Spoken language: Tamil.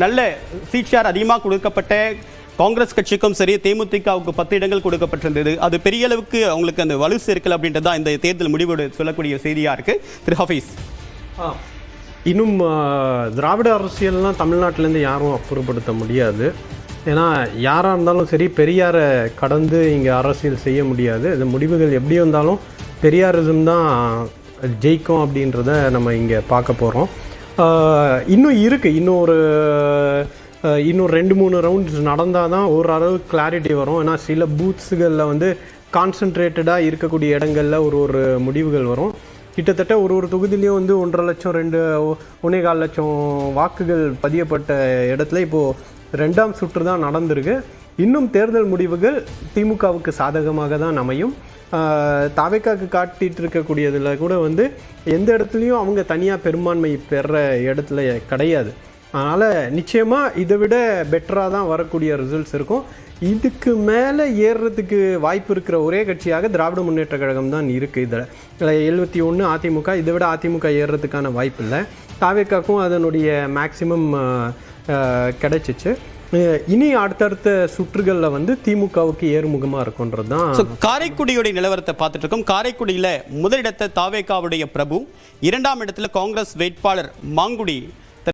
நல்ல சீட் ஷேர் அதிகமாக கொடுக்கப்பட்ட காங்கிரஸ் கட்சிக்கும் சரி, தேமுதிகவுக்கு 10 இடங்கள் கொடுக்கப்பட்டிருந்தது. அது பெரிய அளவுக்கு அவங்களுக்கு அந்த வலு சேர்க்கல அப்படின்றது தான் இந்த தேர்தல் முடிவோடு சொல்லக்கூடிய செய்தியாக இருக்கு. திரு ஹஃபீஸ், இன்னும் திராவிட அரசியல்லாம் தமிழ்நாட்டிலேருந்து யாரும் அப்புறப்படுத்த முடியாது. ஏன்னா யாராக இருந்தாலும் சரி, பெரியாரை கடந்து இங்கே அரசியல் செய்ய முடியாது. இந்த முடிவுகள் எப்படி வந்தாலும் பெரியாரிசம் தான் ஜெயிக்கும் அப்படின்றத நம்ம இங்கே பார்க்க போகிறோம். இன்னும் இருக்குது, இன்னும் 2-3 ரவுண்ட்ஸ் நடந்தால் தான் ஓரளவு கிளாரிட்டி வரும். ஏன்னா சில பூத்ஸுகளில் வந்து கான்சன்ட்ரேட்டடாக இருக்கக்கூடிய இடங்களில் ஒரு முடிவுகள் வரும். கிட்டத்தட்ட ஒரு தொகுதியிலையும் வந்து 1.5 லட்சம் 1.25 லட்சம் வாக்குகள் பதியப்பட்ட இடத்துல இப்போது 2ஆம் சுற்று தான் நடந்திருக்கு. இன்னும் தேர்தல் முடிவுகள் திமுகவுக்கு சாதகமாக தான் அமையும். தாவேக்காக்கு காட்டிகிட்டு இருக்கக்கூடியதில் கூட வந்து எந்த இடத்துலையும் அவங்க தனியாக பெரும்பான்மை பெற இடத்துல கிடையாது. அதனால் நிச்சயமாக இதை விட பெட்டராக தான் வரக்கூடிய ரிசல்ட்ஸ் இருக்கும். இதுக்கு மேலே ஏறுறதுக்கு வாய்ப்பு இருக்கிற ஒரே கட்சியாக திராவிட முன்னேற்ற கழகம் தான் இருக்குது. இதில் 71 அதிமுக, இதை விட அதிமுக ஏறுறதுக்கான வாய்ப்பு இல்லை. தாவேக்காக்கும் அதனுடைய மேக்சிமம் கிடைச்சிச்சு. இனி அடுத்தடுத்த சுற்றுகளில் வந்து திமுகவுக்கு ஏறுமுகமாக இருக்குன்றது தான். காரைக்குடியுடைய நிலவரத்தை பார்த்துட்டு இருக்கோம். காரைக்குடியில் முதலிடத்தை தாவேக்காவுடைய பிரபு, 2ஆம் இடத்துல காங்கிரஸ் வேட்பாளர் மாங்குடி